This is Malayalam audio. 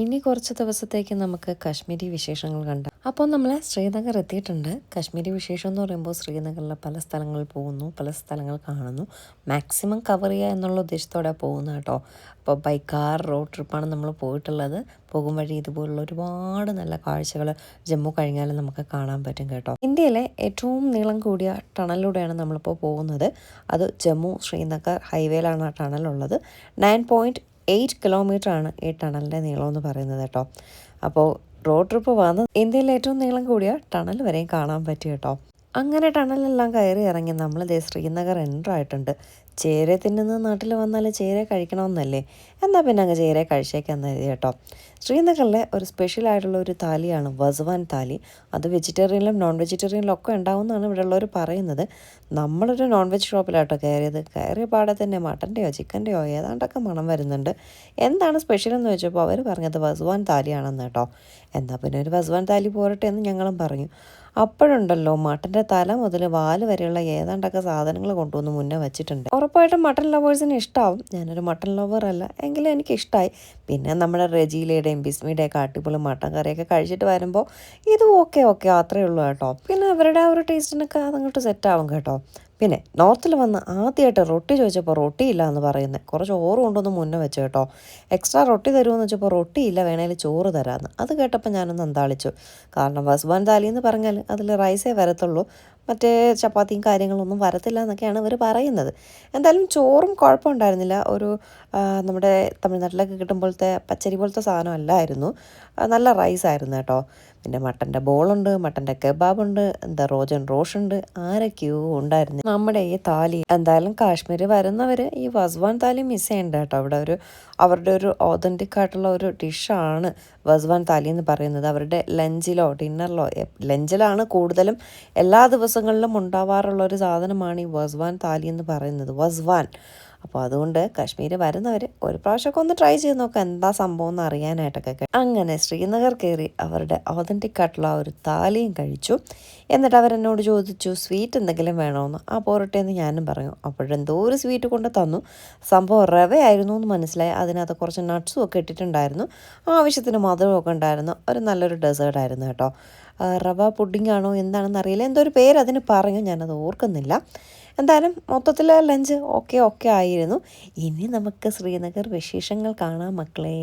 ഇനി കുറച്ച് ദിവസത്തേക്ക് നമുക്ക് കാശ്മീരി വിശേഷങ്ങൾ കണ്ടാം. അപ്പോൾ നമ്മൾ ശ്രീനഗർ എത്തിയിട്ടുണ്ട്. കാശ്മീരി വിശേഷം എന്ന് പറയുമ്പോൾ ശ്രീനഗറിലെ പല സ്ഥലങ്ങളിൽ പോകുന്നു, പല സ്ഥലങ്ങൾ കാണുന്നു. മാക്സിമം കവർ ചെയ്യുക എന്നുള്ള ഉദ്ദേശത്തോടെ പോകുന്നത് കേട്ടോ. അപ്പോൾ ബൈ കാർ റോഡ് ട്രിപ്പാണ് നമ്മൾ പോയിട്ടുള്ളത്. പോകും വഴി ഇതുപോലുള്ള ഒരുപാട് നല്ല കാഴ്ചകൾ ജമ്മു കഴിഞ്ഞാലും നമുക്ക് കാണാൻ പറ്റും കേട്ടോ. ഇന്ത്യയിലെ ഏറ്റവും നീളം കൂടിയ ടണലിലൂടെയാണ് നമ്മളിപ്പോൾ പോകുന്നത്. അത് ജമ്മു ശ്രീനഗർ ഹൈവേയിലാണ് ആ ടണലുള്ളത്. 9.8 കിലോമീറ്ററാണ് ഈ ടണലിൻ്റെ നീളം എന്ന് പറയുന്നത് കേട്ടോ. അപ്പോൾ റോഡ് ട്രിപ്പ് വന്ന് ഇന്ത്യയിലെ ഏറ്റവും നീളം കൂടിയ ടണൽ വരെയും കാണാൻ പറ്റി കേട്ടോ. അങ്ങനെ ടണലെല്ലാം കയറി ഇറങ്ങി നമ്മൾ ശ്രീനഗർ എൻ്റർ ആയിട്ടുണ്ട്. ചേര തിന്നുന്ന നാട്ടിൽ വന്നാൽ ചേര കഴിക്കണമെന്നല്ലേ, എന്നാൽ പിന്നെ അങ്ങ് ചേര കഴിച്ചേക്കാന്ന് എഴുതി കേട്ടോ. ശ്രീനഗറിലെ ഒരു സ്പെഷ്യലായിട്ടുള്ള ഒരു താലിയാണ് വസ്വാൻ താലി. അത് വെജിറ്റേറിയനിലും നോൺ വെജിറ്റേറിയനിലും ഒക്കെ ഉണ്ടാവുമെന്നാണ് ഇവിടെ ഉള്ളവർ പറയുന്നത്. നമ്മളൊരു നോൺ വെജ് ഷോപ്പിലാട്ടോ കയറിയ പാടെ തന്നെ മട്ടൻ്റെയോ ചിക്കൻ്റെയോ ഏതാണ്ടൊക്കെ മണം വരുന്നുണ്ട്. എന്താണ് സ്പെഷ്യൽ എന്ന് വെച്ചപ്പോൾ അവർ പറഞ്ഞത് വസ്വാൻ താലിയാണെന്ന് കേട്ടോ. എന്നാൽ പിന്നെ ഒരു വസ്വാൻ താലി പോരട്ടെ എന്ന് ഞങ്ങളും പറഞ്ഞു. അപ്പോഴുണ്ടല്ലോ മട്ടൻ്റെ തല മുതൽ വാല് വരെയുള്ള ഏതാണ്ടൊക്കെ സാധനങ്ങൾ കൊണ്ടുവന്ന് മുന്നേ വെച്ചിട്ടുണ്ട്. ഉറപ്പായിട്ടും മട്ടൺ ലവേഴ്സിന് ഇഷ്ടമാവും. ഞാനൊരു മട്ടൺ ലവർ അല്ല, എങ്കിലും എനിക്കിഷ്ടമായി. പിന്നെ നമ്മുടെ റെജീലയുടെയും ബിസ്മിയുടെയൊക്കെ അടിപൊളി മട്ടൻ കറിയൊക്കെ കഴിച്ചിട്ട് വരുമ്പോൾ ഇതും ഓക്കെ അത്രയേ ഉള്ളൂ കേട്ടോ. പിന്നെ അവരുടെ ആ ഒരു ടേസ്റ്റിനൊക്കെ അതങ്ങോട്ട് സെറ്റാവും കേട്ടോ. പിന്നെ നോർത്തിൽ വന്ന് ആദ്യമായിട്ട് റൊട്ടി ചോദിച്ചപ്പോൾ റൊട്ടിയില്ല എന്ന് പറയുന്നത്. കുറച്ച് ചോറ് കൊണ്ടൊന്ന് മുന്നേ വെച്ചു കേട്ടോ. എക്സ്ട്രാ റൊട്ടി തരുമെന്ന് വെച്ചപ്പോൾ റൊട്ടിയില്ല, വേണേൽ ചോറ് തരാമെന്ന്. അത് കേട്ടപ്പോൾ ഞാനൊന്ന് അന്താളിച്ചു. കാരണം വസ്വാൻ താലി എന്ന് പറഞ്ഞാൽ അതിൽ റൈസേ വരത്തുള്ളൂ, മറ്റേ ചപ്പാത്തിയും കാര്യങ്ങളൊന്നും വരത്തില്ല എന്നൊക്കെയാണ് ഇവർ പറയുന്നത്. എന്തായാലും ചോറും കുഴപ്പമുണ്ടായിരുന്നില്ല. ഒരു നമ്മുടെ തമിഴ്നാട്ടിലൊക്കെ കിട്ടുമ്പോഴത്തെ പച്ചരി പോലത്തെ സാധനം അല്ലായിരുന്നു, നല്ല റൈസായിരുന്നു കേട്ടോ. പിന്നെ മട്ടൻ്റെ ബോളുണ്ട്, മട്ടൻ്റെ കബാബുണ്ട്, റോജൻ റോഷ് ഉണ്ട്, ആരൊക്കെയോ ഉണ്ടായിരുന്നു നമ്മുടെ ഈ താലി. എന്തായാലും കാശ്മീർ വരുന്നവർ ഈ വസ്വാൻ താലി മിസ് ചെയ്യണ്ട കേട്ടോ. അവിടെ അവരുടെ ഒരു ഓതൻറ്റിക് ആയിട്ടുള്ള ഒരു ഡിഷാണ് വസ്വാൻ താലി എന്ന് പറയുന്നത്. അവരുടെ ലഞ്ചിലോ ഡിന്നറിലോ, ലഞ്ചിലാണ് കൂടുതലും എല്ലാ ദിവസങ്ങളിലും ഉണ്ടാവാറുള്ള ഒരു സാധനമാണ് ഈ വസ്വാൻ താലി എന്ന് പറയുന്നത്, വസ്വാൻ. അപ്പോൾ അതുകൊണ്ട് കാശ്മീർ വരുന്നവർ ഒരു പ്രാവശ്യമൊക്കെ ഒന്ന് ട്രൈ ചെയ്ത് നോക്കാം എന്താ സംഭവം എന്ന് അറിയാനായിട്ടൊക്കെ. അങ്ങനെ ശ്രീനഗർ കയറി അവരുടെ ഓതൻറ്റിക് ആയിട്ടുള്ള ഒരു താലിയും കഴിച്ചു. എന്നിട്ട് അവരെന്നോട് ചോദിച്ചു സ്വീറ്റ് എന്തെങ്കിലും വേണമെന്ന്. ആ പോരട്ടെ എന്ന് ഞാനും പറഞ്ഞു. അപ്പോഴെന്തോ ഒരു സ്വീറ്റ് കൊണ്ട് തന്നു. സംഭവം റവയായിരുന്നു എന്ന് മനസ്സിലായി. അതിനകത്ത് കുറച്ച് നട്ട്സും ഒക്കെ ഇട്ടിട്ടുണ്ടായിരുന്നു. ആവശ്യത്തിന് മധുരമൊക്കെ ഉണ്ടായിരുന്നു. ഒരു നല്ലൊരു ഡെസേർട്ടായിരുന്നു കേട്ടോ. റവ പുഡിംഗ് ആണോ എന്താണെന്ന് അറിയില്ല, എന്തോ ഒരു പേര് അതിന് പറഞ്ഞു, ഞാനത് ഓർക്കുന്നില്ല. എന്തായാലും മൊത്തത്തിൽ ലഞ്ച് ഓക്കെ ആയിരുന്നു. ഇനി നമുക്ക് ശ്രീനഗർ വിശേഷങ്ങൾ കാണാം മക്കളെ.